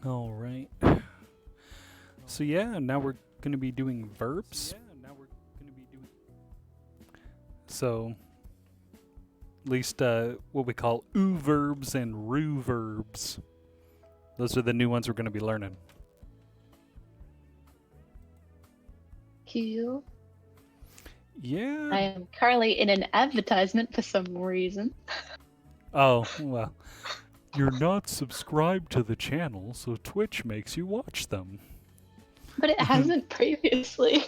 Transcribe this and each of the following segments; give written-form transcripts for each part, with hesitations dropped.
All right. So yeah, now we're going to be doing verbs. So at least what we call u-verbs and ru-verbs. Those are the new ones we're going to be learning. Cool. Yeah. I am currently in an advertisement for some reason. Oh, well. You're not subscribed to the channel, so Twitch makes you watch them. But it hasn't previously.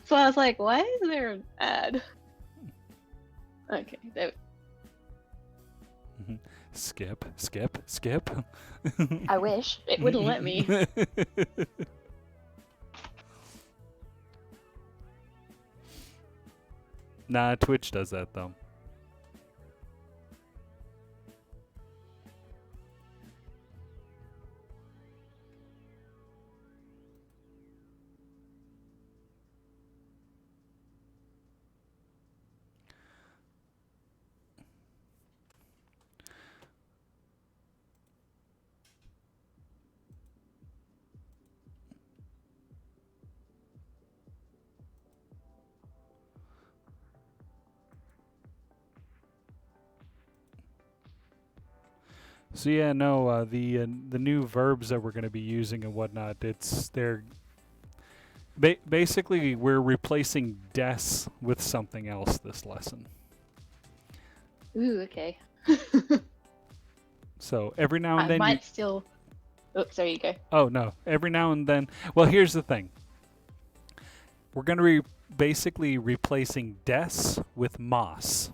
So I was like, why is there an ad? Okay, there. Skip, skip, skip. I wish. It wouldn't let me. Nah, Twitch does that though. So yeah, no, the new verbs that we're going to be using and whatnot, they're basically we're replacing des with something else this lesson. Ooh, okay. So every now and I then might still. Oh, sorry, you go. Oh no, every now and then. Well, here's the thing. We're going to be basically replacing des with mas.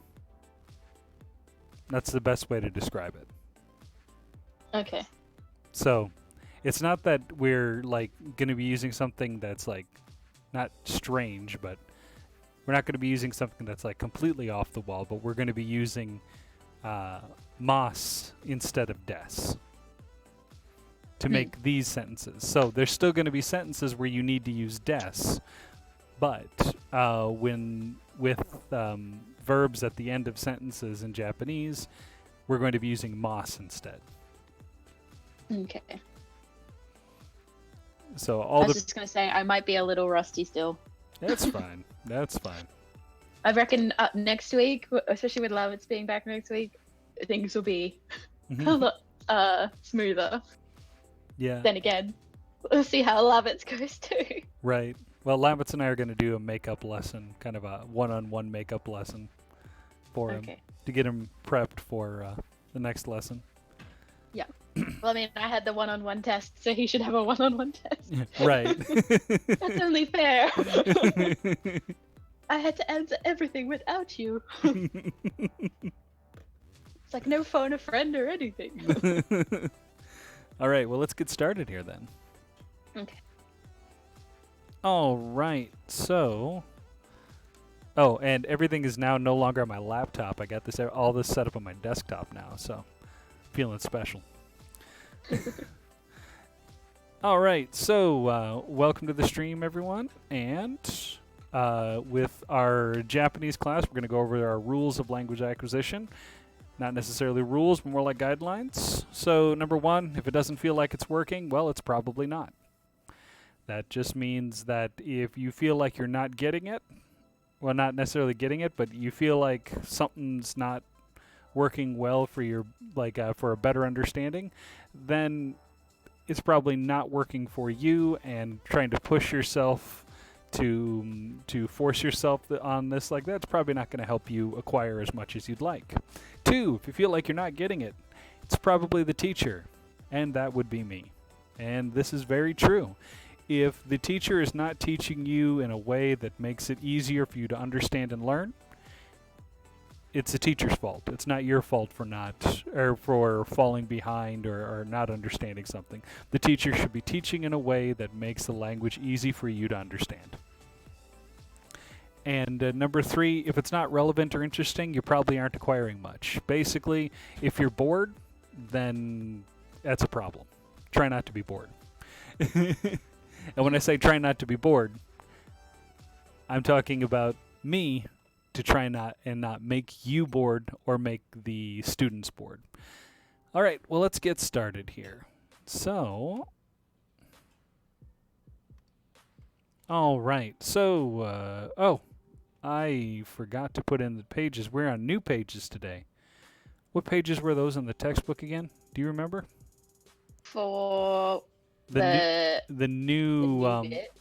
That's the best way to describe it. Okay. So, it's not that we're like going to be using something that's like not strange, but we're not going to be using something that's like completely off the wall, but we're going to be using mas instead of des to make these sentences. So, there's still going to be sentences where you need to use des, but when with verbs at the end of sentences in Japanese, we're going to be using mas instead. Okay. So I was just going to say, I might be a little rusty still. That's fine. That's fine. I reckon up next week, especially with Lavitz being back next week, things will be a lot smoother. Yeah. Then again, we'll see how Lavitz goes too. Right. Well, Lavitz and I are going to do a makeup lesson, kind of a one-on-one makeup lesson for him to get him prepped for the next lesson. Yeah. Well, I mean, I had the one-on-one test, so he should have a one-on-one test. Right. That's only fair. I had to answer everything without you. It's like no phone a friend or anything. All right, well, let's get started here then. Okay. All right, so... Oh, and everything is now no longer on my laptop. I got all this set up on my desktop now, so feeling special. All right, so welcome to the stream, everyone. And with our Japanese class, we're going to go over our rules of language acquisition. Not necessarily rules, but more like guidelines. So number one, if it doesn't feel like it's working, well, it's probably not. That just means that if you feel like you're not getting it, well, not necessarily getting it, but you feel like something's not working well for your for a better understanding, then it's probably not working for you, and trying to push yourself to force yourself on this like that's probably not going to help you acquire as much as you'd like. Two, if you feel like you're not getting it, it's probably the teacher, and that would be me. And this is very true. If the teacher is not teaching you in a way that makes it easier for you to understand and learn, it's the teacher's fault. It's not your fault for falling behind or not understanding something. The teacher should be teaching in a way that makes the language easy for you to understand. And number three, if it's not relevant or interesting, you probably aren't acquiring much. Basically, if you're bored, then that's a problem. Try not to be bored. And when I say try not to be bored, I'm talking about me to try not make you bored or make the students bored. All right, well, let's get started here. So, all right. So, I forgot to put in the pages. We're on new pages today. What pages were those in the textbook again? Do you remember? For The the new new bit,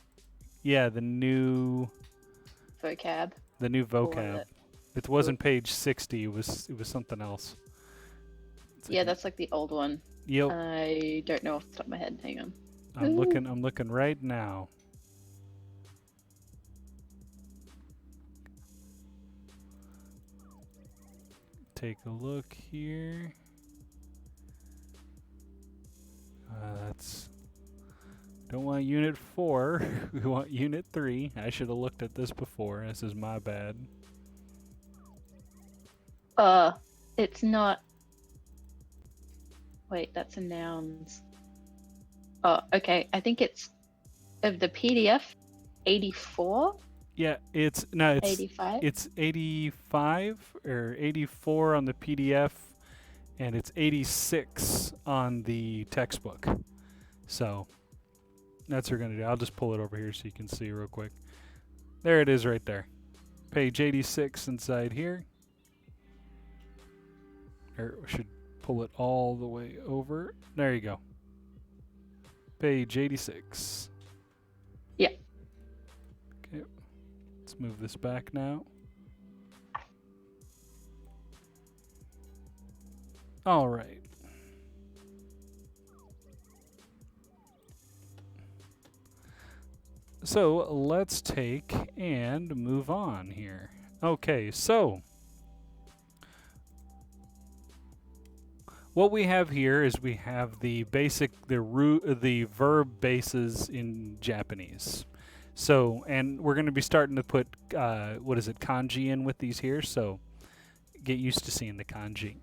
yeah, the new vocab. vocab. It wasn't page 60. It was something else. Yeah, that's like the old one. Yep. I don't know off the top of my head. Hang on. I'm looking right now. Take a look here. Don't want unit 4. We want unit 3. I should have looked at this before. This is my bad. It's not. Wait, that's a nouns. Oh, okay. I think it's of the PDF, 84. Yeah, it's 85. It's 85 or 84 on the PDF, and it's 86 on the textbook. So that's what we're gonna do. I'll just pull it over here so you can see real quick. There it is, right there. Page 86 inside here. Or we should pull it all the way over. There you go. Page 86. Yeah. Okay. Let's move this back now. All right. So let's take and move on here. Okay, so what we have here is we have the verb bases in Japanese. So, and we're going to be starting to put kanji in with these here. So, get used to seeing the kanji.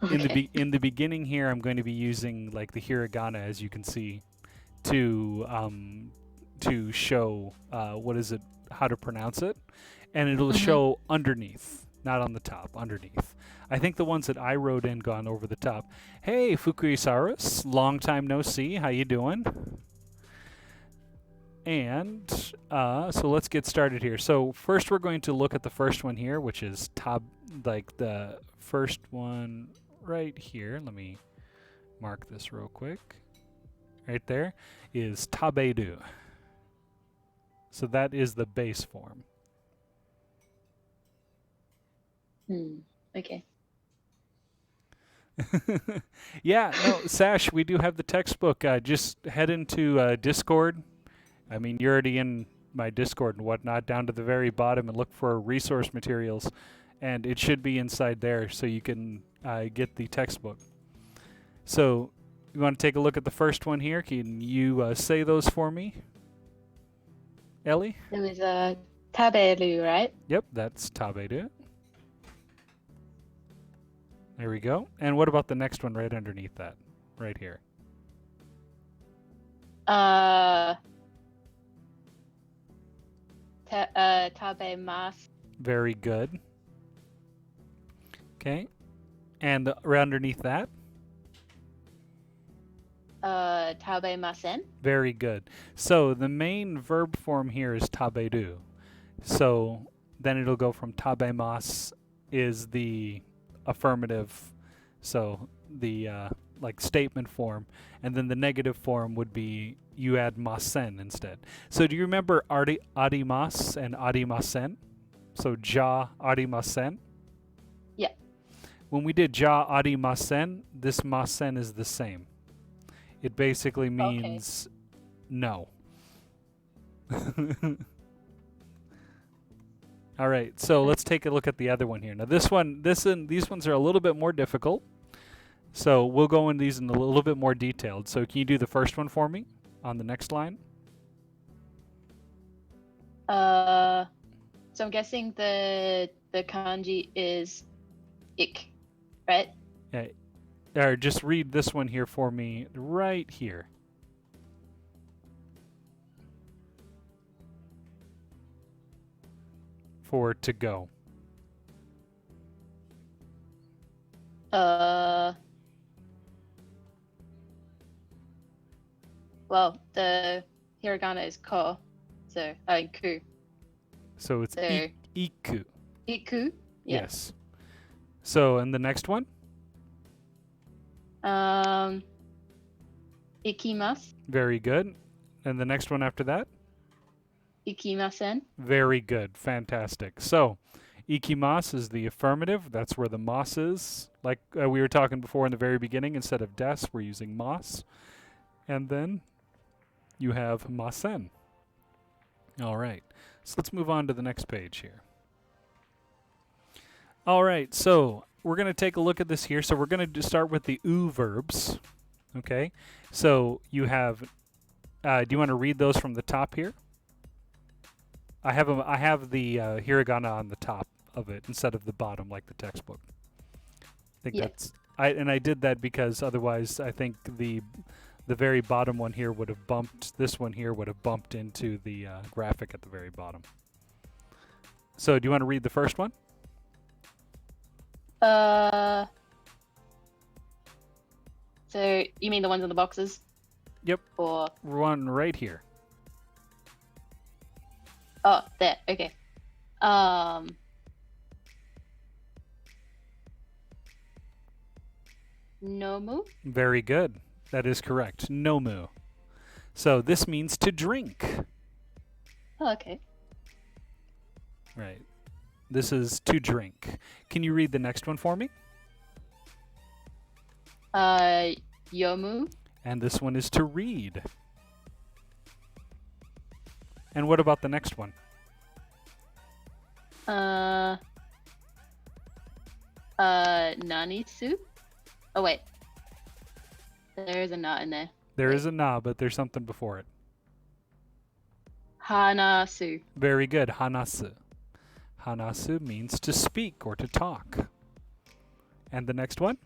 Okay. In the beginning here, I'm going to be using like the hiragana, as you can see, to show how to pronounce it, and it'll show underneath, not on the top, underneath. I think the ones that I wrote in gone over the top. Hey, Fukui-Sarus, long time no see. How you doing? And so let's get started here. So first we're going to look at the first one here, which is the first one right here. Let me mark this real quick. Right there is taberu. So that is the base form. Okay. Yeah, no, Sash, we do have the textbook. Just head into Discord. I mean, you're already in my Discord and whatnot, down to the very bottom, and look for resource materials. And it should be inside there so you can get the textbook. So you want to take a look at the first one here? Can you say those for me, Ellie? It was taberu, right? Yep, that's taberu. There we go. And what about the next one right underneath that? Right here. Tabemasu. Very good. Okay. And right underneath that? Tabemasen. Very good. So the main verb form here is taberu. So then it'll go from tabemasu is the affirmative, so the like statement form, and then the negative form would be you add masen instead. So do you remember arimasu and arimasen? So ja arimasen? Yeah. When we did ja arimasen, this masen is the same. It basically means no. All right, so let's take a look at the other one here. Now these ones are a little bit more difficult. So we'll go in these in a little bit more detailed. So can you do the first one for me on the next line? So I'm guessing the kanji is ik, right? Yeah. Or just read this one here for me right here. For to go. well, the hiragana is ko, so ku. So it's So iku. iku. Yeah. Yes. So, and the next one? Ikimasu. Very good. And the next one after that? Ikimasen. Very good. Fantastic. So, ikimasu is the affirmative. That's where the mas is. Like we were talking before in the very beginning, instead of des, we're using mas. And then you have masen. All right. So let's move on to the next page here. All right. So we're going to take a look at this here. So we're going to start with the u-verbs. Okay. So you have, do you want to read those from the top here? I have the hiragana on the top of it instead of the bottom like the textbook. I think that's I did that because otherwise I think the very bottom one here would have bumped, this one here would have bumped into the graphic at the very bottom. So do you want to read the first one? So you mean the ones in the boxes? Yep. Or one right here. oh, there. Okay. Nomu. Very good. That is correct. Nomu. So this means to drink. Oh, okay. Right. This is to drink. Can you read the next one for me? Yomu. And this one is to read. And what about the next one? Nanisu. Oh wait. There is a na in there. There is a na, but there's something before it. Hanasu. Very good. Hanasu. Hanasu means to speak or to talk. And the next one?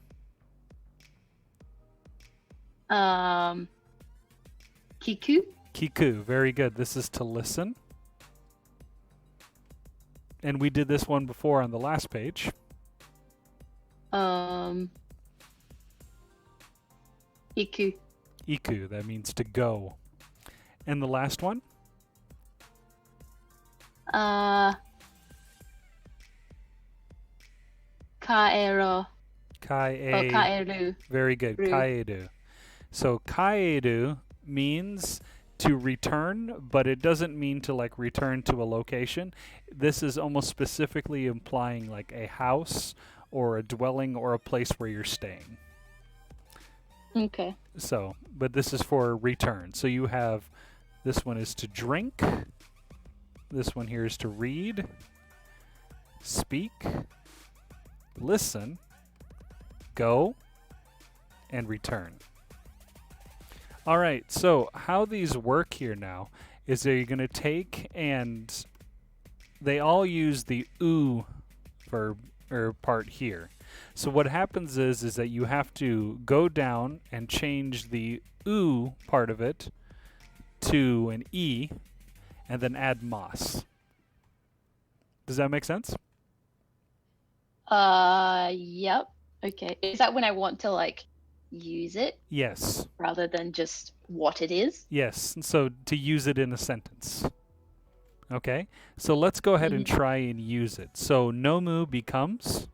Kiku. Kiku. Very good. This is to listen. And we did this one before on the last page. Iku. Iku. That means to go. And the last one? Kaero. Kae. Oh, kaeru. Very good. Ru. Kaedu. So kaedu means to return, but it doesn't mean to like return to a location. This is almost specifically implying like a house or a dwelling or a place where you're staying. Okay. So, but this is for return. So you have, this one is to drink. This one here is to read, speak, listen, go, and return. All right, so how these work here now is that you're going to take, and they all use the u verb or part here. So what happens is that you have to go down and change the u part of it to an e, and then add mas. Does that make sense? Yep. Okay. Is that when I want to like use it Yes. rather than just what it is? Yes. So to use it in a sentence. Okay. So let's go ahead and try and use it. So nomu becomes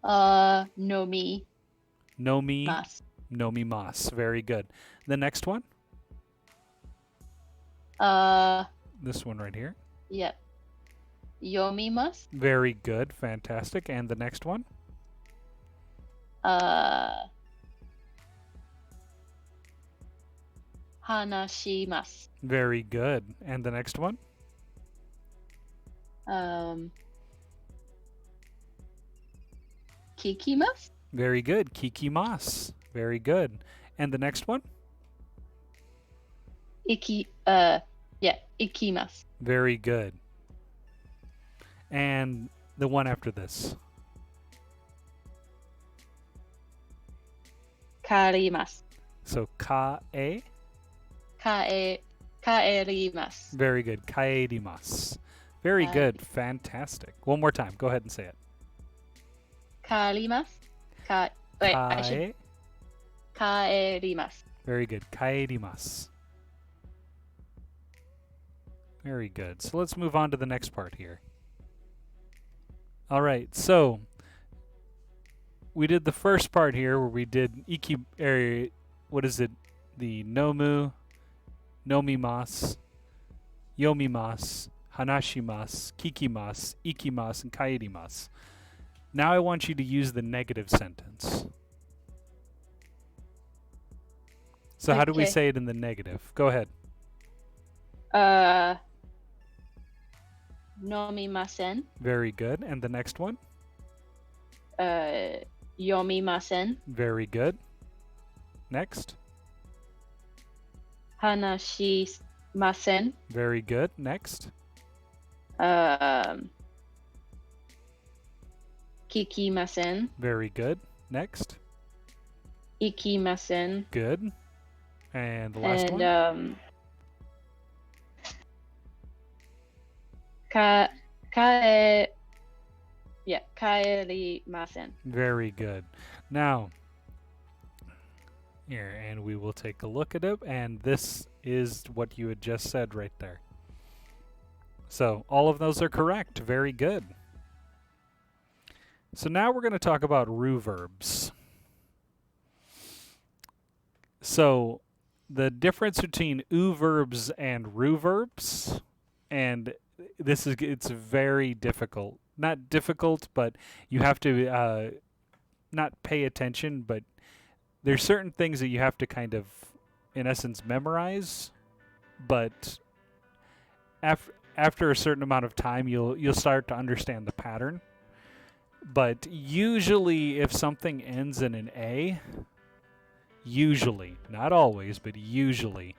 Nomi. nomi Mas. nomimas. Very good. The next one? This one right here. Yep. Yomimas. Very good. Fantastic. And the next one? Hanashimasu. Very good. And the next one? Kikimasu. Very good. Kikimas. Very good. And the next one? Ikimasu. Very good. And the one after this? Karimasu. So ka-e? Kaerimasu. Very good. Kaerimasu. Very good. Fantastic. One more time. Go ahead and say it. Karimasu. Wait, I should. Kaerimasu. Very good. Kaerimasu. Very good. So let's move on to the next part here. All right. So we did the first part here where we did what is it? The nomu, nomimasu, yomimasu, hanashimasu, kikimasu, ikimasu, and kaerimasu. Now I want you to use the negative sentence. So how do we say it in the negative? Go ahead. Nomimasen. Very good. And the next one? Yomimasen. Very good. Next? Hanashimasen. Very good. Next? Kikimasen. Very good. Next? Ikimasen. Good. And the last one? And kaerimasen. Very good. Now, here, and we will take a look at it, and this is what you had just said right there. So all of those are correct. Very good. So now we're going to talk about ru-verbs. So the difference between u-verbs and ru-verbs, and it's very difficult. Not difficult, but you have to not pay attention, but there's certain things that you have to kind of, in essence, memorize. But after a certain amount of time, you'll start to understand the pattern. But usually, if something ends in an A, usually, not always, but usually,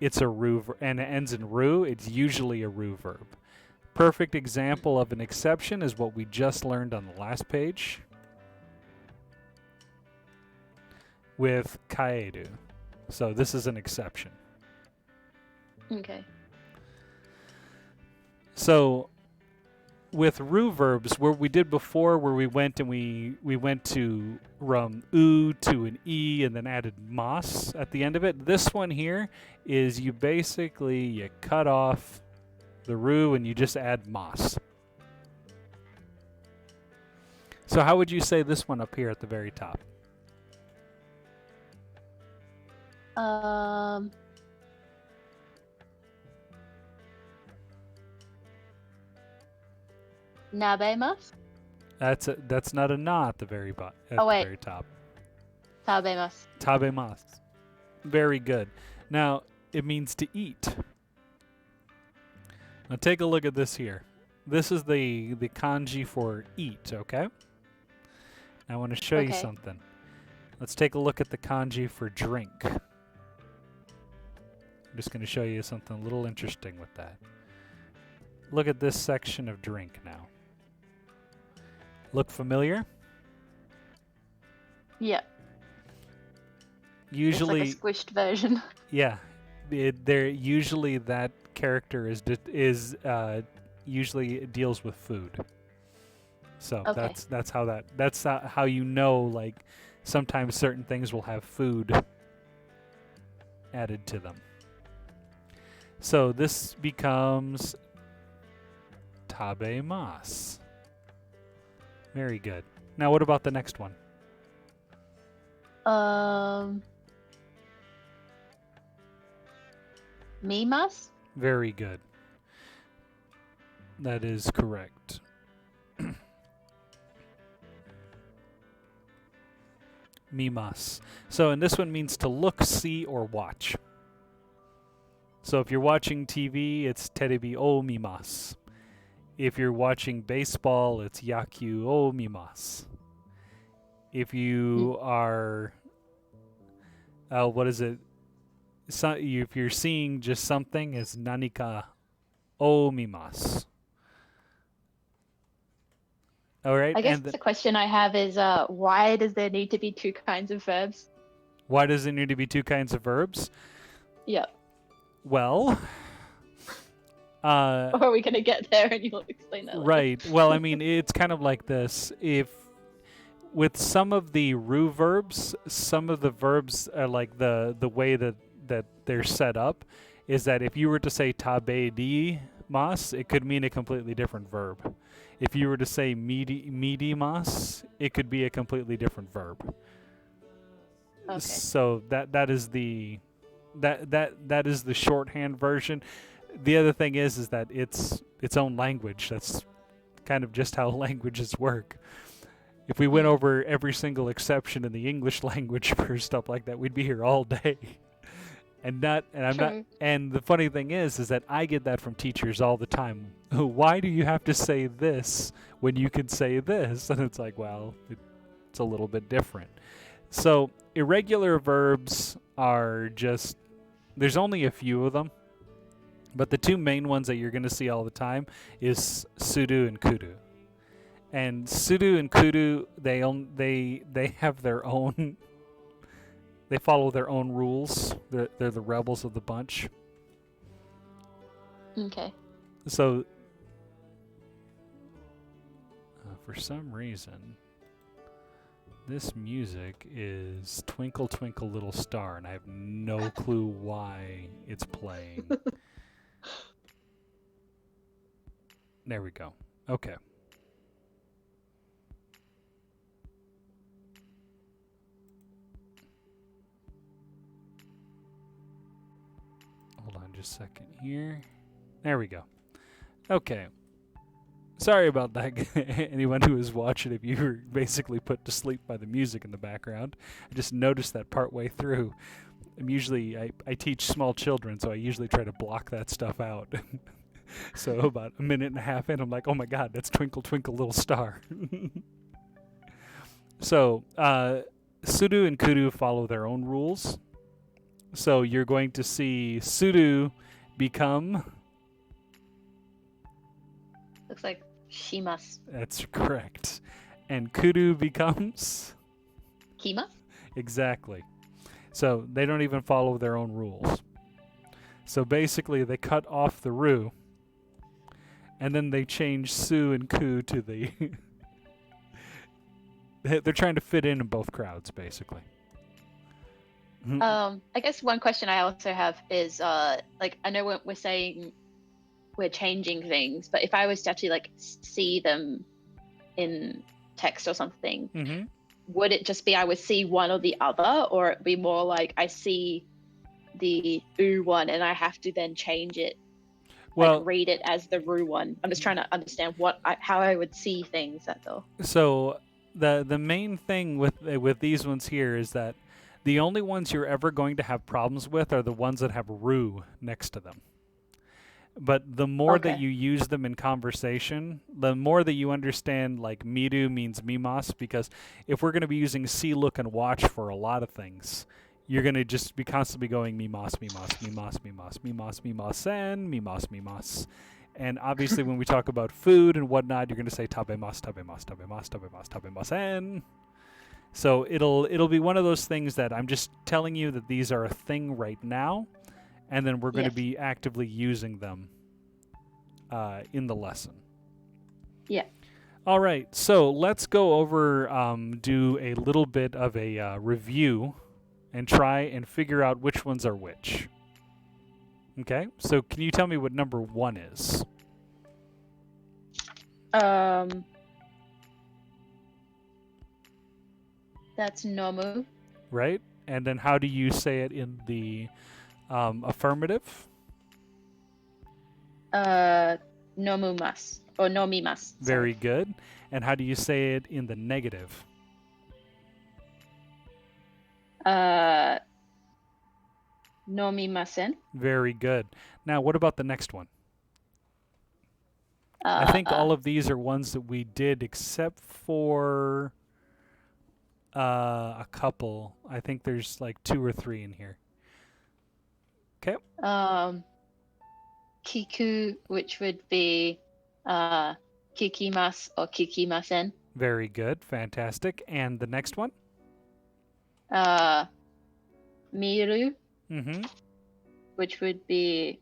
it's a ru, and it ends in ru, it's usually a ru verb. Perfect example of an exception is what we just learned on the last page with kaeru. So this is an exception. Okay. So with ru verbs, where we did before, where we went and we went to from u to an e and then added mas at the end of it. This one here is you cut off the ru and you just add mas. So how would you say this one up here at the very top? Nabemasu? That's not a na at the very very top. Tabemasu. Tabemasu. Very good. Now it means to eat. Now take a look at this here. This is the kanji for eat, okay? Now I want to show you something. Let's take a look at the kanji for drink. I'm just going to show you something a little interesting with that. Look at this section of drink now. Look familiar? Yeah. Usually, it's like a squished version. Yeah, usually that character is usually deals with food. So that's how you know, like, sometimes certain things will have food added to them. So this becomes tabemasu. Very good. Now what about the next one? Mimasu? Very good. That is correct. Mimasu. So, and this one means to look, see, or watch. So if you're watching TV, it's terebi o mimasu. If you're watching baseball, it's yakyu o mimasu. If you are, what is it? If you're seeing just something, it's nanika o mimasu. All right. I guess the question I have is, why does there need to be two kinds of verbs? Why does there need to be two kinds of verbs? Yep. Well, or are we going to get there and you'll explain that later? Right. Well, I mean, it's kind of like this. If with some of the ru-verbs, some of the verbs are like the way that they're set up is that if you were to say tabe di mas, it could mean a completely different verb. If you were to say midi mas, it could be a completely different verb. Okay. So that is the shorthand version. The other thing is that it's its own language. That's kind of just how languages work. If we went over every single exception in the English language for stuff like that, we'd be here all day. And the funny thing is that I get that from teachers all the time. Why do you have to say this when you can say this? And it's like, well, it's a little bit different. So irregular verbs are just, there's only a few of them, but the two main ones that you're going to see all the time is suru and kuru. And suru and kuru, they have their own, they follow their own rules. They're the rebels of the bunch. Okay. So for some reason, this music is Twinkle Twinkle Little Star, and I have no clue why it's playing. There we go. Okay. Hold on just a second here. There we go. Okay. Sorry about that, anyone who was watching, if you were basically put to sleep by the music in the background. I just noticed that partway through. I teach small children, so I usually try to block that stuff out. So about a minute and a half in, I'm like, oh my god, that's Twinkle Twinkle Little Star. So, suru and kuru follow their own rules. So you're going to see suru become... Looks like shimasu. That's correct. And kuru becomes... Kima? Exactly. So they don't even follow their own rules. So basically they cut off the ru, and then they change su and ku to the... They're trying to fit in both crowds, basically. I guess one question I also have is, like, I know we're saying we're changing things, but if I was to actually, like, see them in text or something, would it just be I would see one or the other, or it'd be more like I see the u one and I have to then change it, like read it as the ru one? I'm just trying to understand how I would see things, that's all. So the main thing with these ones here is that the only ones you're ever going to have problems with are the ones that have ru next to them. But the more that you use them in conversation, the more that you understand, like, miru means mimas, because if we're going to be using see, look, and watch for a lot of things, you're going to just be constantly going mimas, mimas, mimas, mimas, mimas, mimasen, mimas, mimas. And obviously when we talk about food and whatnot, you're going to say tabemas, tabemas, tabemas, tabemas, tabemasen. So it'll be one of those things that I'm just telling you that these are a thing right now, and then we're going to be actively using them in the lesson. Yeah. All right, so let's go over, do a little bit of a review and try and figure out which ones are which. Okay, so can you tell me what number 1 is? That's nomu. Right, and then how do you say it in the affirmative? Nomumas or nomimas. Very good. And how do you say it in the negative? Nomimasen. Very good. Now, what about the next one? I think all of these are ones that we did except for a couple. I think there's like 2 or 3 in here. Okay. Kiku, which would be kikimasu or kikimasen. Very good. Fantastic. And the next one? Miru, Mm-hmm. which would be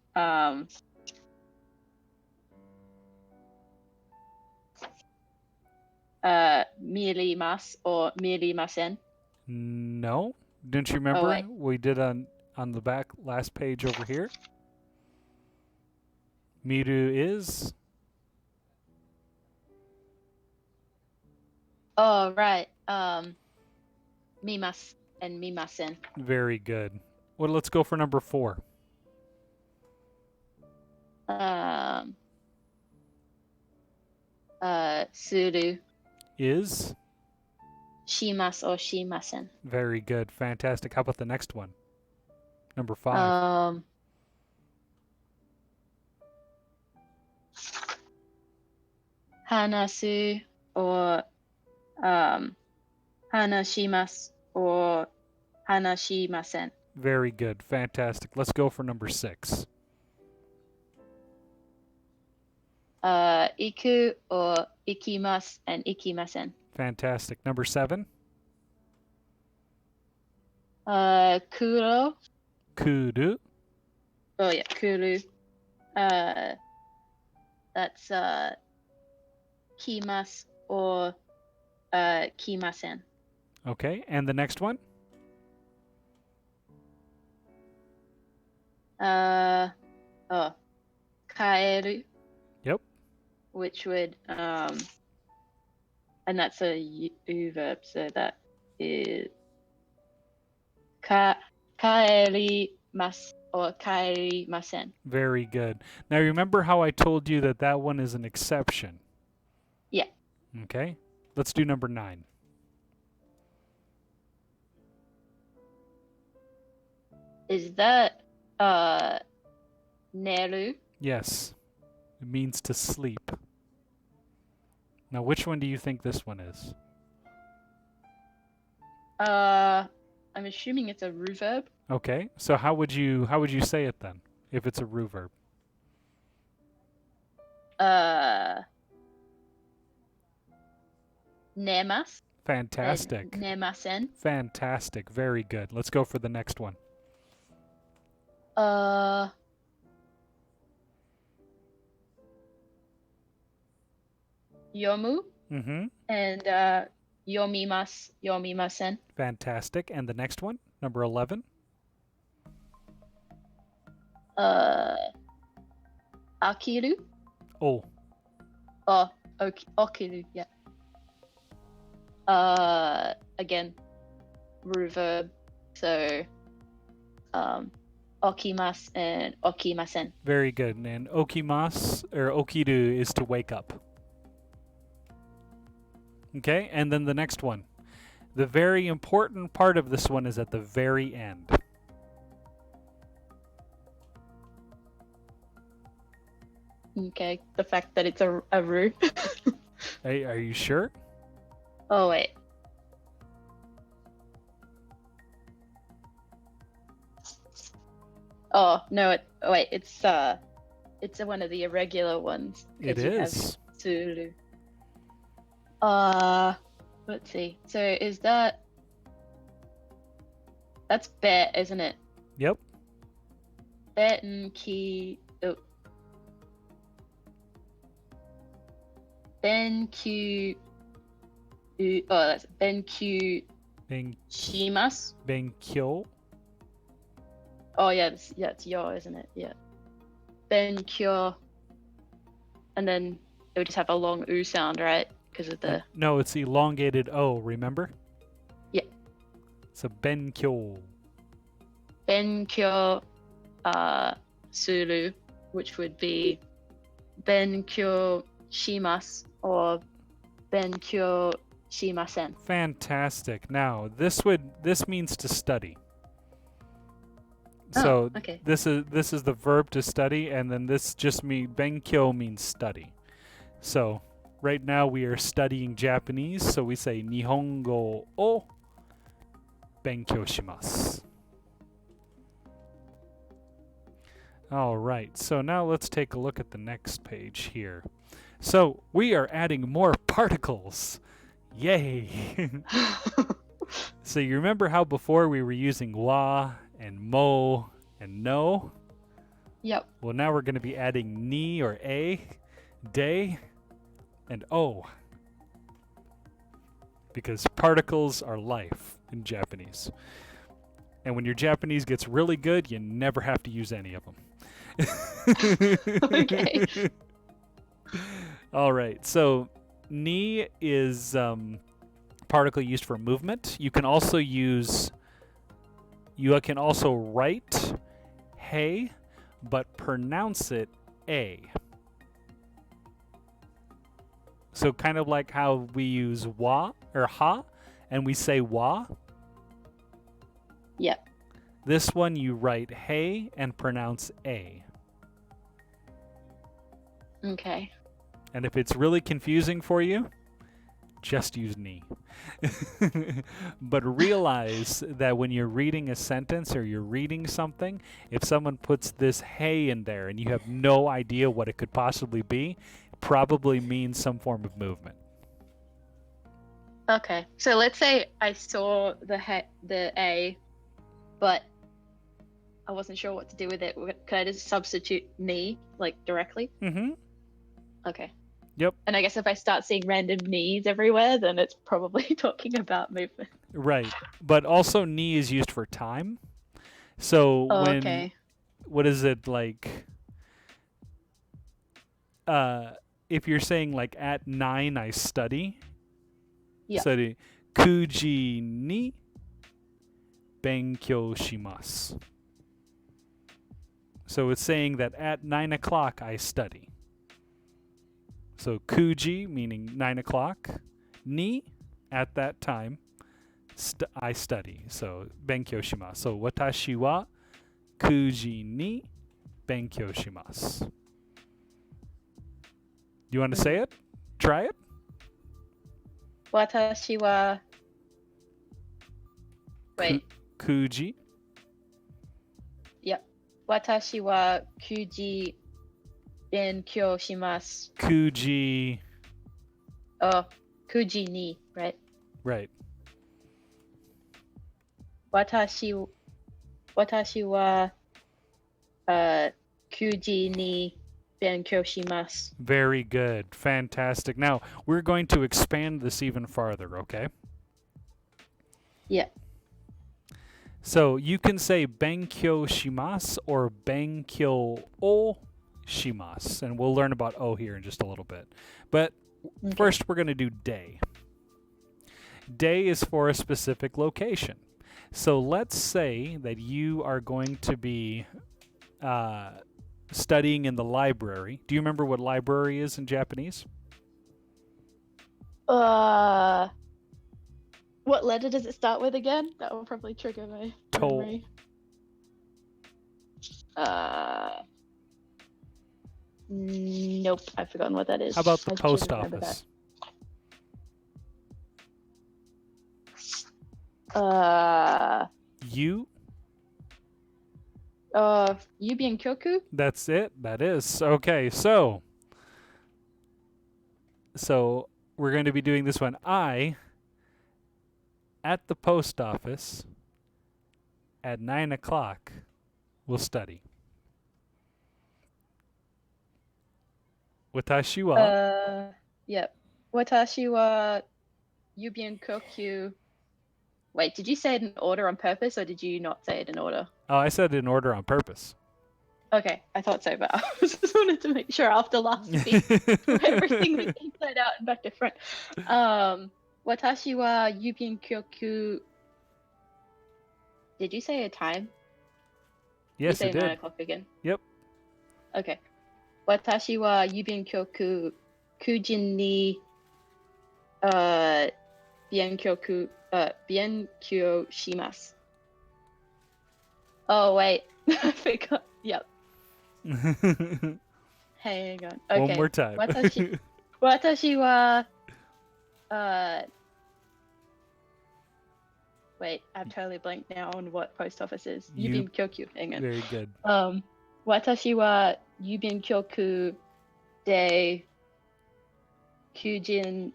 Mielimas or mielimasen. No. Didn't you Oh, remember wait. we did on the back last page over here? Miru is Oh, right. Mimas and mimasen. very good. Well, let's go for number 4. Suru. Is Shimas or shimasen. very good. Fantastic. How about the next one? Number 5. Hanasu or hanashimas or hanashimasen. Very good. Fantastic. Let's go for number 6. Iku or ikimas and ikimasen. Fantastic. Number 7. Kuro. Kuru. Oh yeah, kuru. That's kimas or kimasen. Okay. And the next one? Kaeru. Yep. Which would and that's a u-verb, so that is kaerimas or kaerimasen. Very good. Now remember how I told you that that one is an exception? Yeah. Okay. Let's do number 9. Is that neru? Yes. It means to sleep. Now which one do you think this one is? I'm assuming it's a ru-verb. Okay. So how would you say it then if it's a ru-verb? Nemas. Fantastic. Nemasen. Fantastic. Very good. Let's go for the next one. Yomu Mm-hmm. and yomimasen. Fantastic. And the next one, number 11. Akiru. Oh, Okiru, yeah. Again, ru-verb. So, okimas and okimasen. very good. And okimas or okiru is to wake up. Okay, and then the next one. The very important part of this one is at the very end. Okay, the fact that it's a ru. Are you sure? Oh, wait. Oh, no, wait, it's one of the irregular ones. 'Cause It you have is. suru. Let's see. So is that's bet, isn't it? Yep. Bet and ki. Oh. Ben Q. Oh, that's Ben Q. Ben Shimas. Benkyo. Oh yeah, it's yo, isn't it? Yeah. Ben Kyo. And then it would just have a long U sound, right? Because of the. No, it's elongated O, remember? Yeah. So benkyo. Ben Kyo Suru, which would be Ben Kyo Shimas or Ben Kyo Shimasen. Fantastic. Now, this means to study. Oh, So okay. this is the verb to study, and then this just means benkyo means study. So right now we are studying Japanese, so we say Nihongo o benkyou shimasu. All right, so now let's take a look at the next page here. So we are adding more particles. Yay! So you remember how before we were using wa and mo and no? Yep. Well, now we're going to be adding ni or a, day, and o. because particles are life in Japanese. And when your Japanese gets really good, you never have to use any of them. Okay. All right. So ni is particle used for movement. You can also write hey, but pronounce it a. So kind of like how we use wa or ha, and we say wa. Yep. This one you write hey and pronounce a. Okay. And if it's really confusing for you, just use ni. But realize that when you're reading a sentence or you're reading something, if someone puts this hey in there and you have no idea what it could possibly be, it probably means some form of movement. Okay. So let's say I saw the A, but I wasn't sure what to do with it. Could I just substitute ni, like, directly? Mm-hmm. Okay. Yep. And I guess if I start seeing random knees everywhere, then it's probably talking about movement. Right. But also ni is used for time. So Okay. what is it like? If you're saying like at 9 I study. Yeah. Study. Kuji ni benkyou shimasu. So it's saying that at 9 o'clock I study. So kuji meaning 9 o'clock. Ni at that time I study. So benkyou shimasu. So watashi wa kuji ni benkyou shimasu. Do you want to say it? Try it? Watashi wa. Wait. Kuji. Yep. Watashi wa kuji benkyou shimasu. Kuji. Oh, kuji ni, right? Right. Watashi wa kuji ni benkyou shimasu. Very good. Fantastic. Now, we're going to expand this even farther, okay? Yeah. So you can say benkyou shimasu or benkyou o shimasu, and we'll learn about o here in just a little bit. But first, we're going to do day. Day is for a specific location. So let's say that you are going to be studying in the library. Do you remember what library is in Japanese? What letter does it start with again? That will probably trigger my memory. Nope, I've forgotten what that is. How about the I should post remember office? You? Yubian Kyoku? That's it. That is. Okay, so we're going to be doing this one. I, at the post office, at 9 o'clock, will study. Watashi wa. Yep. Watashi wa Yubian Kokyu. Wait, did you say it in order on purpose or did you not say it in order? Oh, I said it in order on purpose. Okay, I thought so, but I just wanted to make sure after last week everything was inside out and back to front. Watashi wa Yubian Kyoku. Did you say a time? Yes, you it say 9 did. o'clock again? Yep. Okay. Watashi wa Yubian Kyoku Kujin ni Bienkyoku Bienkyo shimasu. Oh wait, I forgot. Yep. Hang on. Okay. One more time. Watashi wa wait, I've totally blanked now on what post office is. Yubin Kyoku. Hang on. Very good. Watashi wa Yubin Kyoku de Kyujin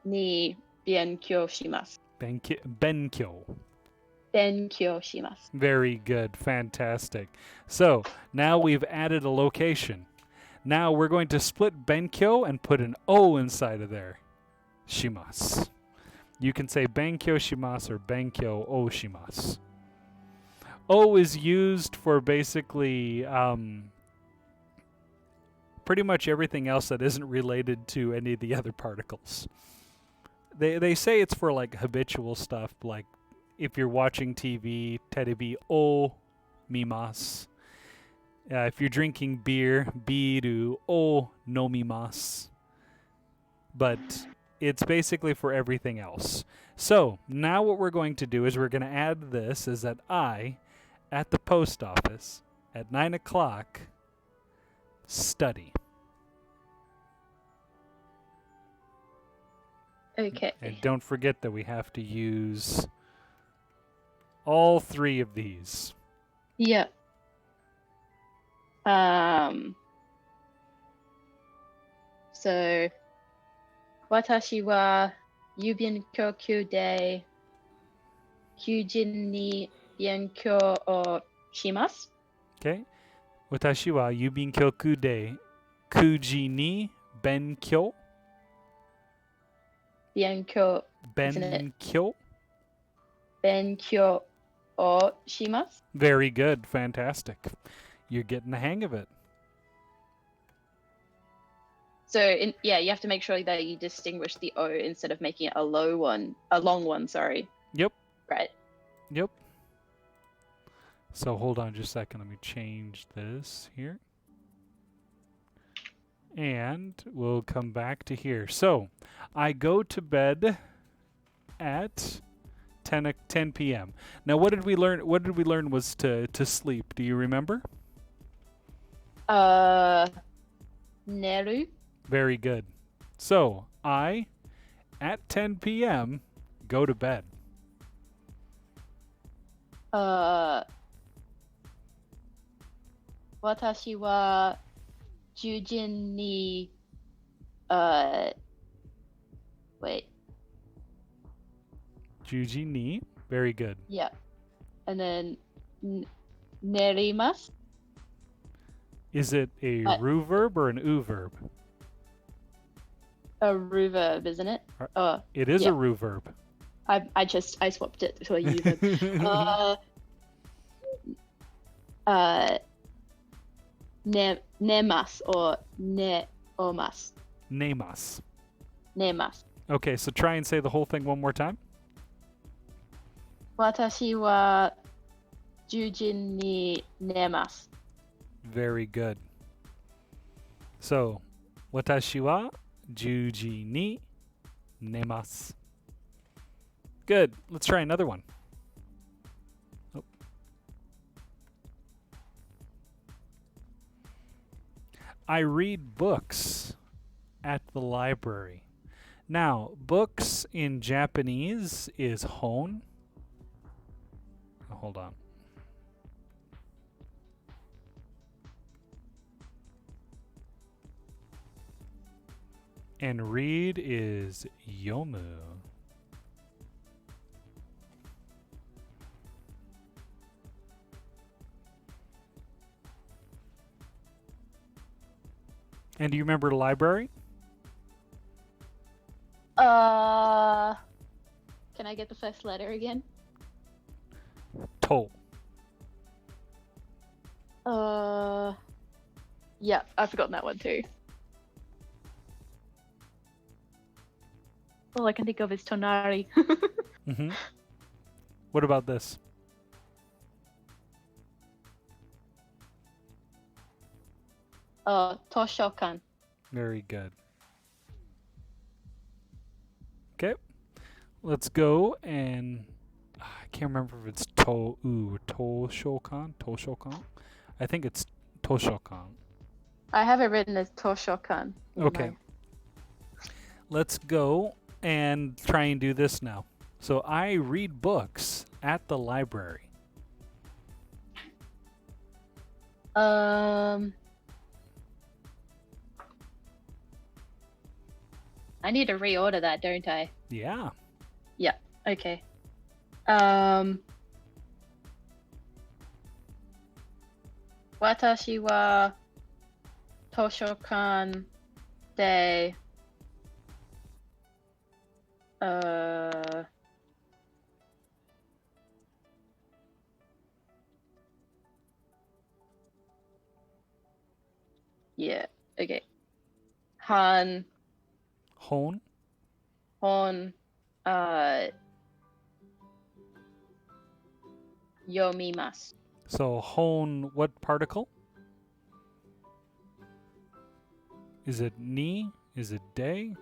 ni Bienkyo shimasu. Benkyo. Benkyo shimasu. Very good. Fantastic. So now we've added a location. Now we're going to split benkyo and put an O inside of there. Shimasu. You can say benkyo shimasu or benkyo o shimasu. O is used for basically pretty much everything else that isn't related to any of the other particles. They say it's for like habitual stuff, like if you're watching TV, terebi o mimasu. If you're drinking beer, biru o nomimasu. But it's basically for everything else. So now what we're going to do is we're going to add this is that I, at the post office, at 9 o'clock, study. Okay. And don't forget that we have to use all three of these. Yeah. So, 私は郵便局で求人に勉強をします。Okay? 私は郵便局で9時に勉強勉強をします。Very good. Fantastic. You're getting the hang of it. So, you have to make sure that you distinguish the O instead of making it a long one, sorry. Yep. Right. Yep. So hold on just a second. Let me change this here. And we'll come back to here. So I go to bed at 10 p.m. Now what did we learn? What did we learn was to sleep. Do you remember? Neru. Very good. So I, at 10 p.m., go to bed. 私は10時に wait. 10時に. Very good. Yeah. And then 寝ります. Is it a ru-verb or an u-verb? A ru-verb, isn't it? It is a ru-verb. I swapped it to a u-verb. Nemas or neomas. Nemas. Okay, so try and say the whole thing one more time. 私は10時に寝ます. Very good. So, 私は10時に寝ます. Good. Let's try another one. Oh. I read books at the library. Now, books in Japanese is hon. Oh, hold on. And read is yomu. And do you remember the library? Can I get the first letter again? To. Yeah, I've forgotten that one too. All I can think of is tonari. Mm-hmm. What about this? Toshokan. Very good. Okay. Let's go and I can't remember if it's Toshokan. I think it's Toshokan. I have it written as Toshokan. Okay. Let's go and try and do this now. So I read books at the library. I need to reorder that, don't I? Yeah. Yeah. Okay. 私は図書館で Uh. Yeah. Okay. Han, Hon. hon, yomimasu. So hon, what particle? Is it ni? Is it de?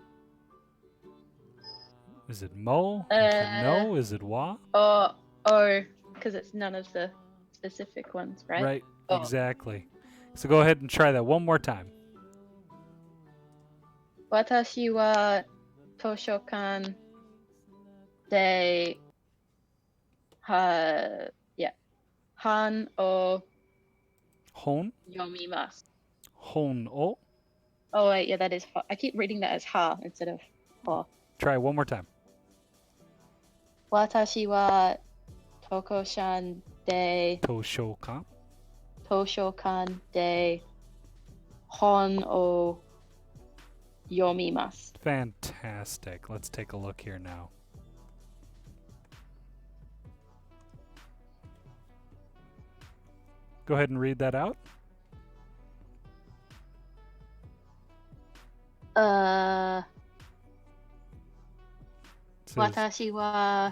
Is it mo? Is it no? Is it wa? Or, because it's none of the specific ones, right? Right, exactly. So go ahead and try that one more time. Watashi wa toshokan de yeah. Han o Hon. yomimasu. Hon o. Oh wait, yeah, that is ha. I keep reading that as ha instead of ha. Try it one more time. Watashi wa tokoshan de Toshokan. toshokan de hon o yomimasu. Fantastic. Let's take a look here now. Go ahead and read that out. It says, Watashi wa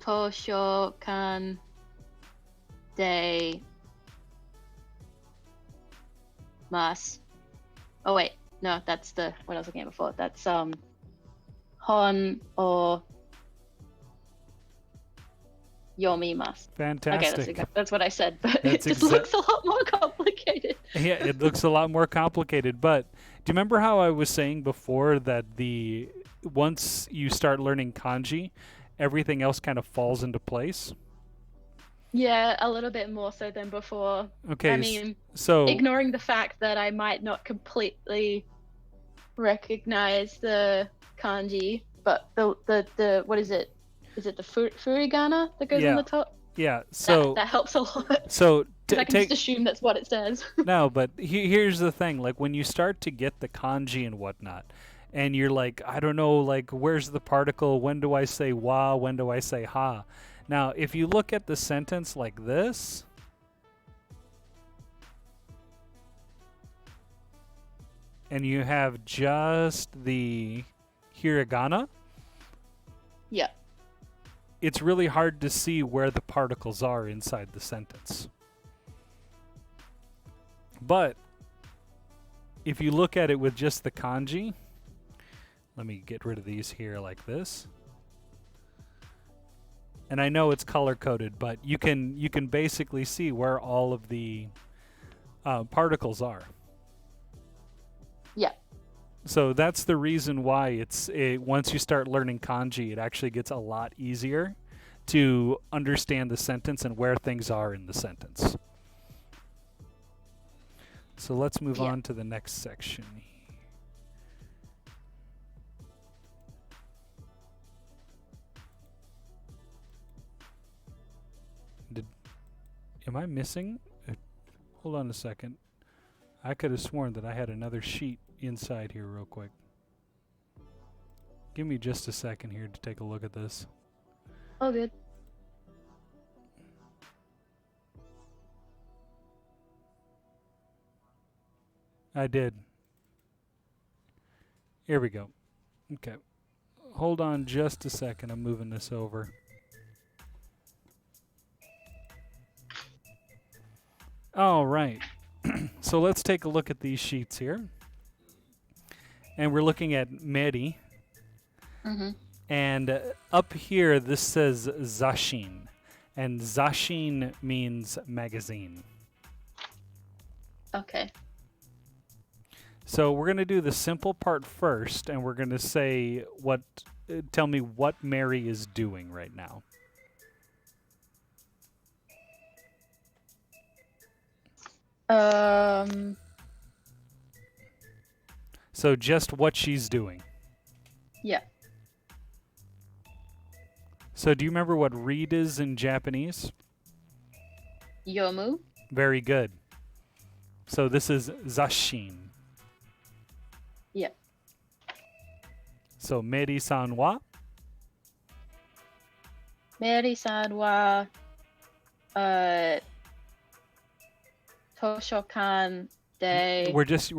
toshokan de mas. Oh wait, no, that's the what I was looking at before. That's hon o yomimasu. fantastic. Okay, that's what I said, but That's it just looks a lot more complicated. Yeah, it looks a lot more complicated, but do you remember how I was saying before that once you start learning kanji, everything else kind of falls into place? Yeah, a little bit more so than before. Okay, I mean, so ignoring the fact that I might not completely recognize the kanji, but the what is it? Is it the furigana that goes on the top? yeah, so that helps a lot. so I can just assume that's what it says. No, but here's the thing. Like, when you start to get the kanji and whatnot, and you're like, I don't know, like, where's the particle? When do I say wa? When do I say ha? Now, if you look at the sentence like this, and you have just the hiragana, Yeah. it's really hard to see where the particles are inside the sentence. But if you look at it with just the kanji, let me get rid of these here like this. And I know it's color coded, but you can basically see where all of the particles are. Yeah. So that's the reason why once you start learning kanji, it actually gets a lot easier to understand the sentence and where things are in the sentence. So let's move on to the next section. Am I missing? Hold on a second. I could have sworn that I had another sheet inside here real quick. Give me just a second here to take a look at this. Oh, good. I did. Here we go. Okay. Hold on just a second. I'm moving this over. All right. So let's take a look at these sheets here. And we're looking at meri. Mm-hmm. And up here, this says zashin. And zashin means magazine. Okay. So we're going to do the simple part first, and we're going to say tell me what Mary is doing right now. So just what she's doing. Yeah. So do you remember what read is in Japanese? Yomu. Very good. So this is zashin. Yeah. So, Meri-san wa? Meri-san wa, 図書館で We're just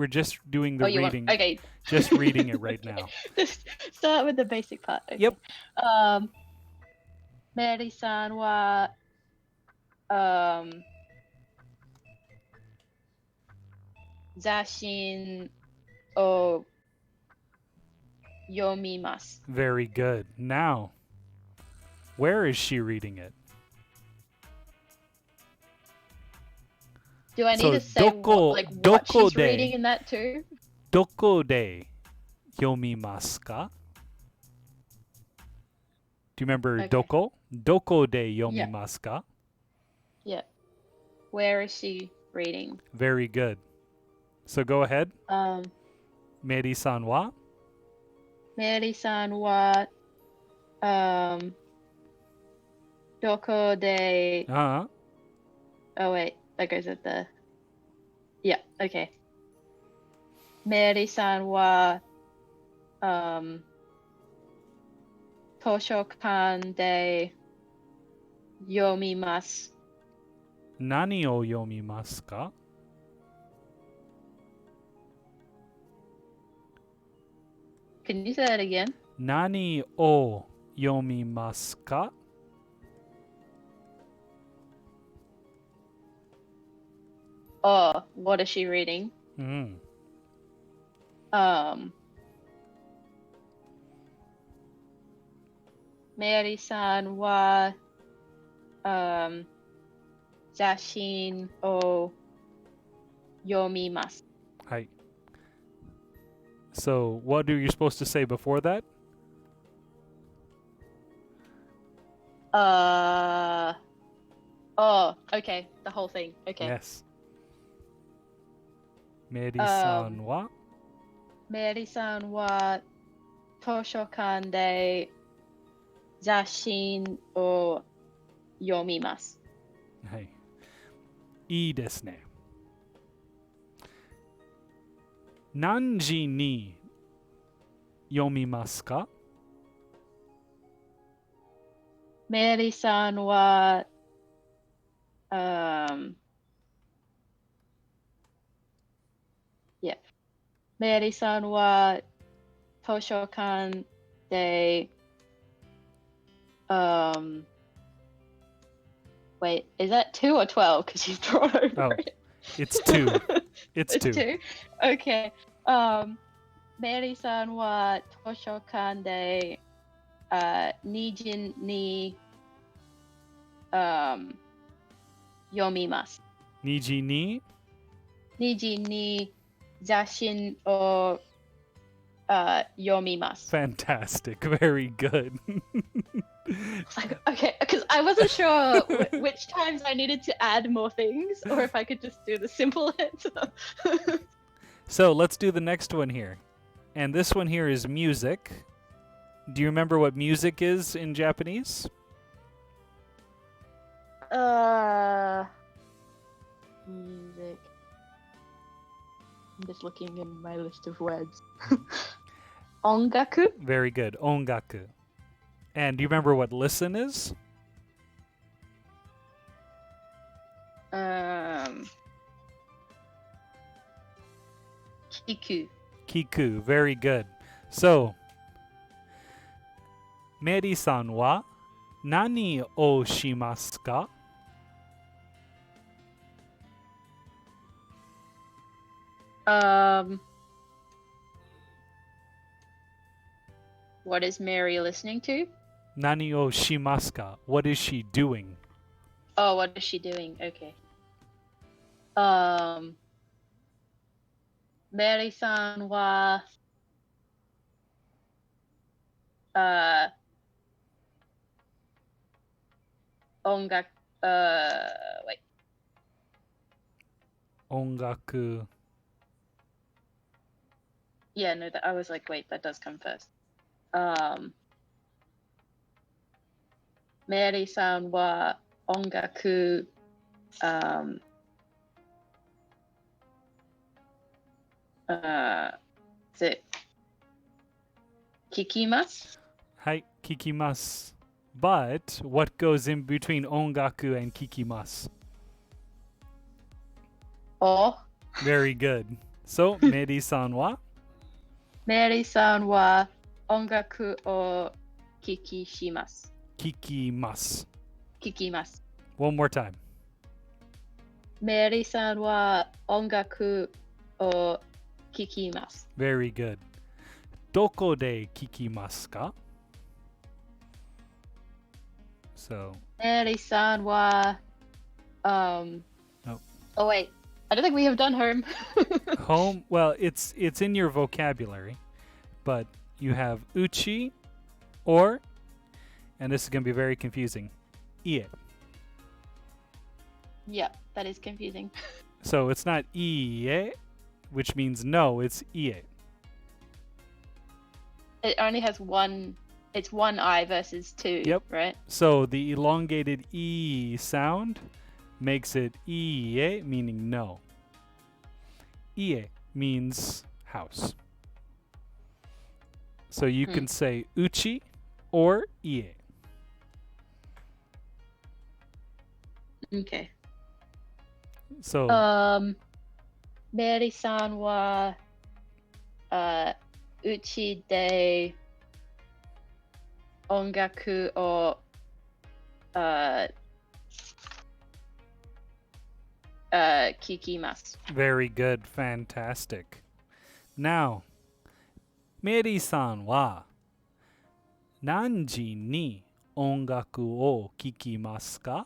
doing the reading. Okay. Just reading it right Okay. now. Just start with the basic part. Okay. Yep. Meri-san wa, 雑誌を読みます。 Very good. Now, where is she reading it? Do I need So, to say what she's doko de. reading in that too? どこで読みますか? Do you remember Okay. どこ? どこで読みますか? Yeah. Where is she reading? Very good. So go ahead. Meri-san wa? Meri-san wa, どこで Uh-huh. Oh wait, that goes at the. Yeah, okay. Meri-san wa, 図書館で読みます。何を読みますか? Can you say that again? 何を読みますか? Oh, what is she reading? Meri-san wa, 写真を読みます。 Hi. So what are you supposed to say before that? Oh, okay. The whole thing. Okay. Yes. Meri-san wa? Meri-san wa, 図書館で雑誌を読みます。はい。いいですね。何時に読みますか? Meri-san wa, yeah. Meri-san wa, 図書館でwait, is that 2 or 12? Because you've drawn over it. It's 2. It's 2. 2? Okay. Meri-san wa 図書館で2時に読みます。2時に2時に雑誌を読みます。 Fantastic. Very good. Like, okay, because I wasn't sure which times I needed to add more things or if I could just do the simple answer. So let's do the next one here. And this one here is music. Do you remember what music is in Japanese? Music. I'm just looking in my list of words. Ongaku? Very good. Ongaku. And do you remember what listen is? Kiku. Kiku. Very good. So, Meri-san wa nani o shimasu ka? What is Mary listening to? Nani o shimasu ka? What is she doing? Oh, what is she doing? Okay. Mary-san wa ongaku wait. Ongaku. Yeah, no, I was like, wait, that does come first. Mary-san wa ongaku Kikimasu. Hai, kikimasu. But what goes in between ongaku and kikimasu? O. Very good. So, Meri-san wa? Meri-san wa ongaku o kikishimasu. Kikimasu. Kikimasu. One more time. Meri-san wa ongaku o kikimasu. Very good. Doko de kikimasu ka? So, Meri-san wa Oh wait. I don't think we have done home. home, well, it's in your vocabulary, but you have uchi or, and this is going to be very confusing, ie. Yeah, that is confusing. So it's not ie, which means no, it's ie. It only has one. It's one I versus two. Yep. Right. So the elongated e sound makes it ie, meaning no. Ie means house. So you can say uchi or ie. Okay. So Meri-san wa uchi de ongaku o kikimasu. very good, fantastic. Now, Meri-san wa nanji ni ongaku o kikimasu ka?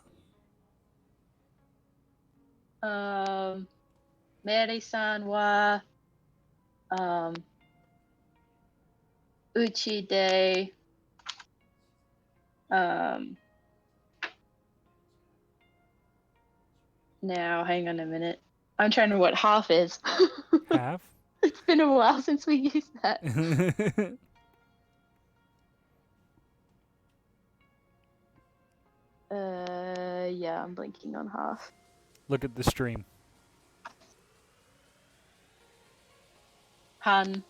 Meri-san wa uchi de now hang on a minute. I'm trying to know what half is. Half? It's been a while since we used that. Yeah, I'm blinking on half. Look at the stream. Han.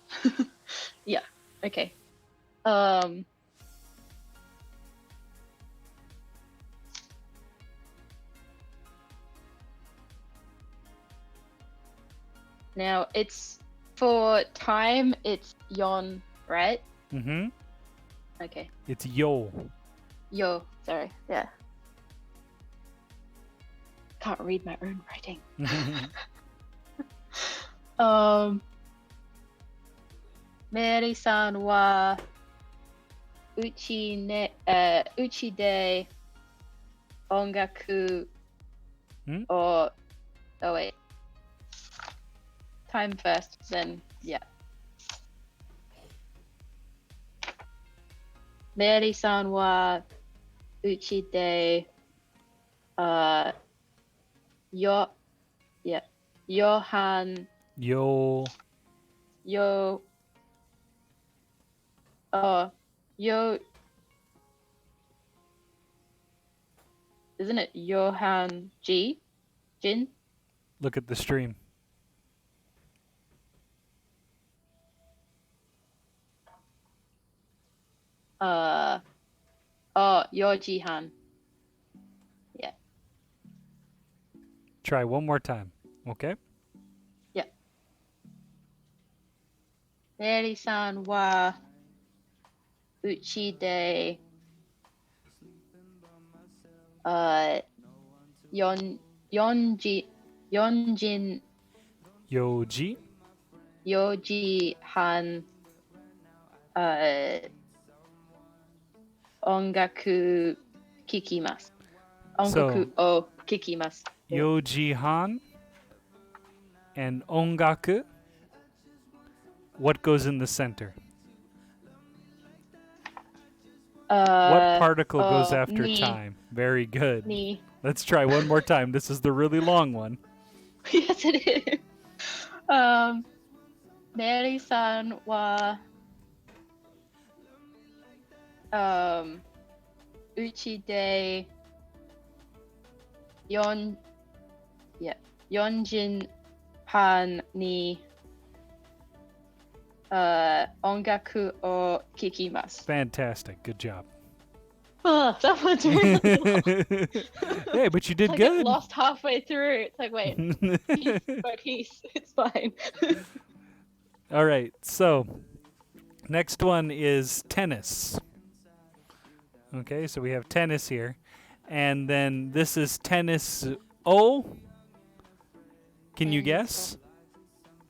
Yeah, okay. Now it's for time, it's yon, right? Mm-hmm. Okay. It's yo. Yo, sorry. Yeah. Can't read my own writing. Meri-san wa uchi de ongaku o oh wait. Time first, then yeah. Meri-san wa uchi de Johan Yo. yo isn't it Johan Jin? Look at the stream. Yojihan. Yeah. Try one more time, okay? Yeah. Meri-san wa uchi de yonjin Yoji. yoji han ongaku kikimasu. Ongaku o kikimasu. Yoji Han and ongaku. What goes in the center? What particle goes after ni. time? Very good. Ni. Let's try one more time. This is the really long one. Yes, it is. Meri-san wa uchi de yonjin han ni Ongaku o kikimasu. Fantastic. Good job. Oh, that one's really long. Hey, but you did I good. get lost halfway through. It's like, wait, peace by peace. It's fine. All right. So, next one is tennis. Okay, so we have tennis here. And then this is tennis O. Can you guess?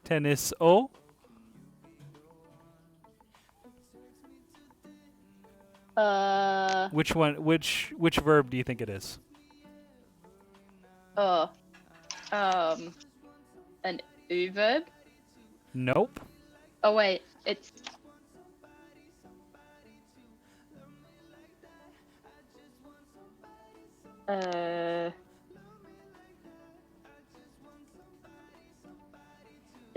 Tennis O. Which one? Which verb do you think it is? Oh, an u-verb. Nope. Oh wait, it's it's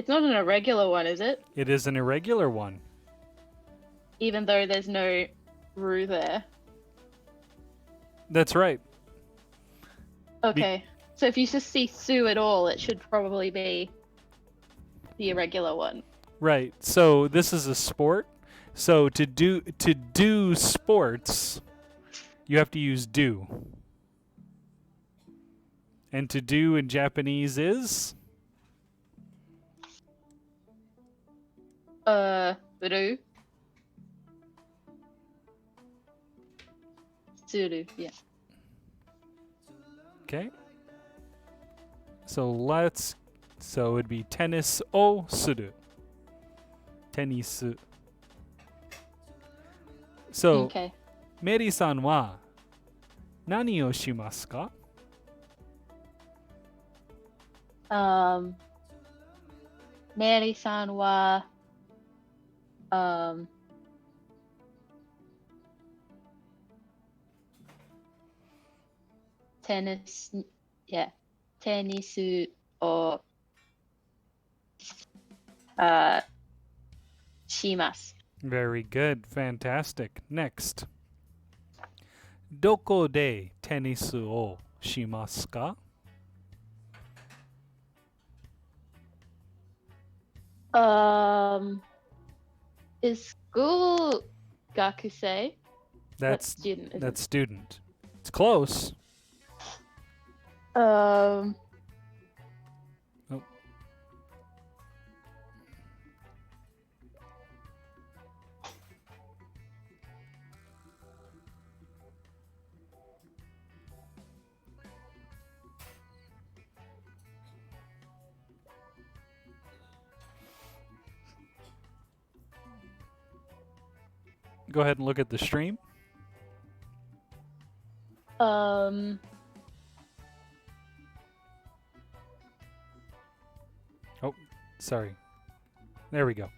not an irregular one, is it? It is an irregular one. Even though there's no ru there. That's right. Okay, so if you just see su at all, it should probably be the irregular one. Right. So this is a sport. So to do sports, you have to use do. And to do in Japanese is Ru. Suru, yeah. okay. So it'd be tennis o suru. Tennis. So, Okay. メリさんは何をしますか? Mary さんはテニスをします。Very good. Fantastic. Next. どこでテニスをしますか? Is school 学生? That's student. That's student. It's close. Oh. Go ahead and look at the stream. Oh, sorry. There we go.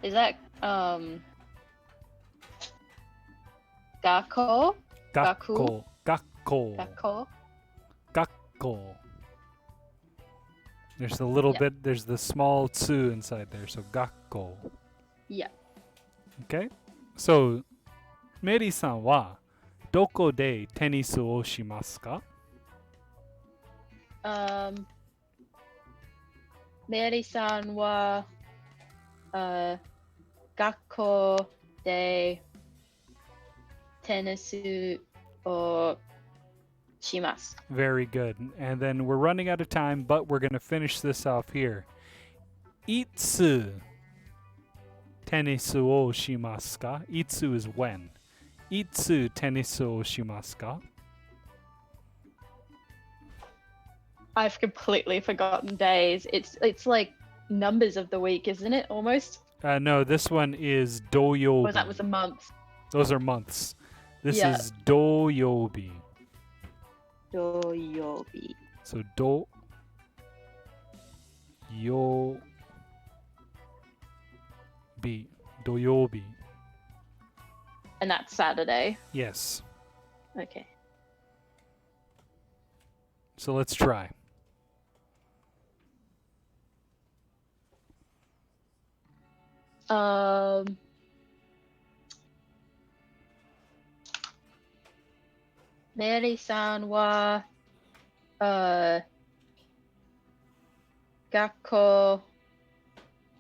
Is that 学校? 学校. 学校. 学校? 学校. There's a little bit, there's the small tsu inside there, so 学校. Yeah. Okay? So, メリさんはどこでテニスをしますか? メリーさんは学校でテニスをします。 Very good. And then we're running out of time, but we're going to finish this off here. いつテニスをしますか? いつ is when. いつテニスをしますか? I've completely forgotten days. It's like numbers of the week, isn't it? Almost. No, this one is doyobi. Or that was a month. Those are months. This is doyobi. Doyobi. So do yo bi. Doyobi. And that's Saturday. Yes. Okay. So let's try. メリーさんは、学校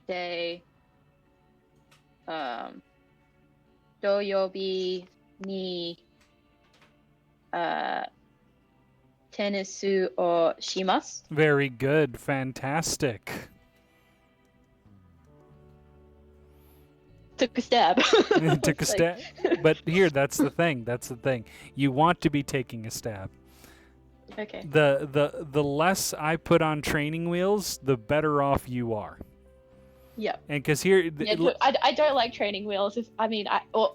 で、土曜日に、テニスをします。Very good. Fantastic. Took a stab. Took a stab. But here, that's the thing. That's the thing. You want to be taking a stab. Okay. The less I put on training wheels, the better off you are. Yeah. And because here, I don't like training wheels. Or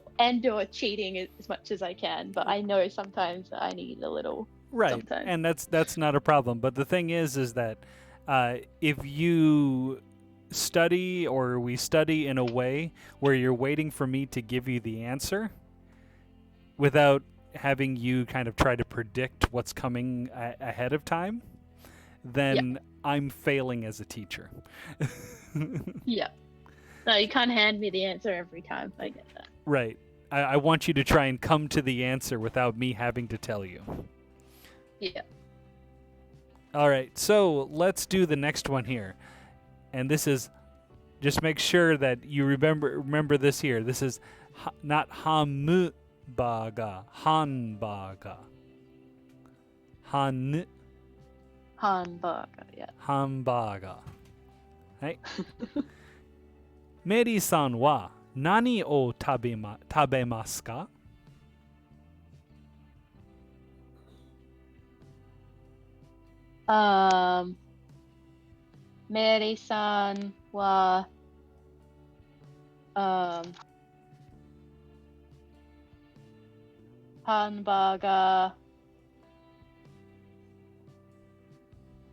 cheating as much as I can, but I know sometimes I need a little. right, sometimes. and that's not a problem. But the thing is that if you study or we study in a way where you're waiting for me to give you the answer without having you kind of try to predict what's coming ahead of time, then I'm failing as a teacher. Yeah. No, you can't hand me the answer every time. I get that. Right. I want you to try and come to the answer without me having to tell you. Yeah. All right. So let's do the next one here. And this is, just make sure that you remember this here. This is not hamburger, hamburger. Hamburger, yeah. Hamburger. はい。メリーさんは何を食べますか？メリーさんは、ハンバーガ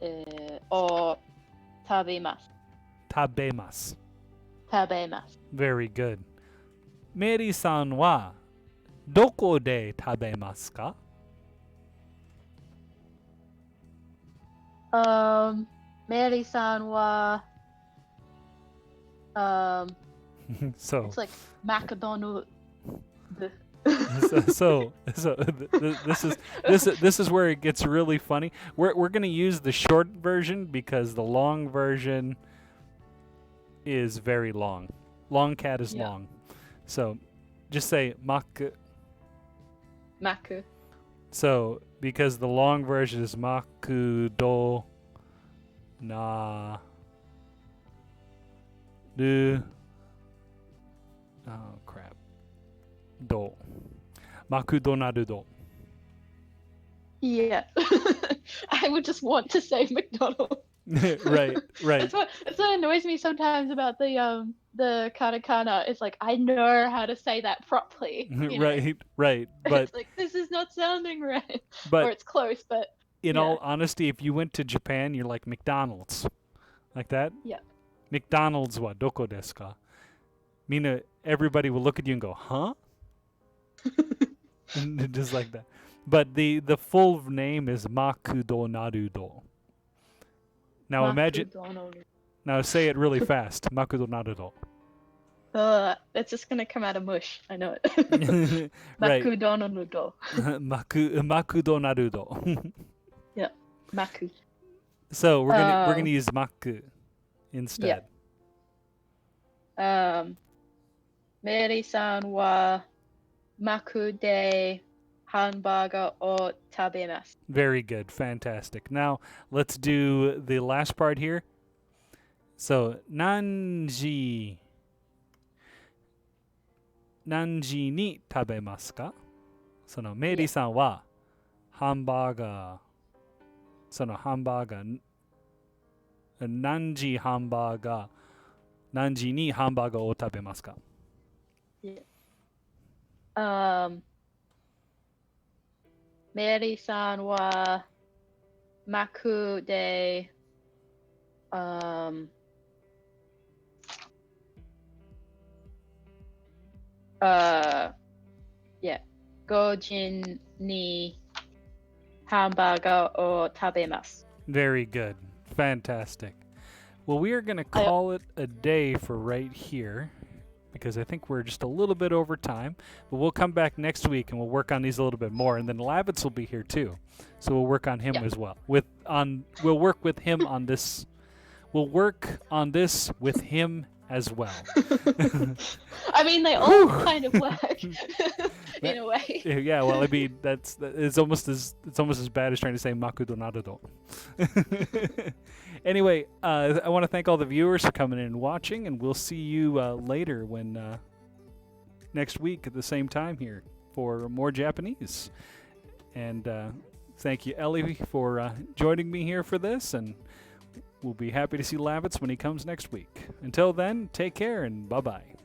ー、を食べます。食べます。食べます。Very good. メリーさんはどこで食べますか？メリーさんは、so it's like McDonald's. so this is where it gets really funny. We're going to use the short version because the long version is very long. Long cat is long. So just say maku. Maku. So because the long version is maku do na do. Oh crap. Do. Maku do naru do. Yeah. I would just want to say McDonald's. right. That's what annoys me sometimes about the katakana. It's like I know how to say that properly. Right. But it's like this is not sounding right. But or it's close, but in all honesty, if you went to Japan, you're like McDonald's. Like that? Yeah. McDonald's wa doko desu ka? Mina, everybody will look at you and go, huh? And just like that. But the full name is Maku do naru do. Now imagine. Now say it really fast. Maku do naru do. It's just gonna come out of mush. I know it. Right. Maku do naru do. Maku do naru do. Yeah. Maku. So we're gonna use maku instead. Yeah. Meri-san wa maku de hamburger o tabemasu. Very good. Fantastic. Now, let's do the last part here. So, nanji ni tabemasu ka? そのメリーさんはハンバーガー、そのハンバーガー、何時ハンバーガー、何時にハンバーガーを食べますか？ Yeah. メリーさんはマクで5時にハンバーガーを食べます。Very good. Fantastic. Well, we are going to call it a day for right here. because I think we're just a little bit over time. But we'll come back next week and we'll work on these a little bit more. And then Lavitz will be here too, so we'll work on him as well. We'll work with him on this. We'll work on this with him as well. I mean, they all kind of work in a way. Yeah, well, I mean, it's almost as bad as trying to say makudo narudo. Anyway, I want to thank all the viewers for coming in and watching, and we'll see you later next week at the same time here for more Japanese. And thank you, Ellie, for joining me here for this, and we'll be happy to see Lavitz when he comes next week. Until then, take care and bye-bye.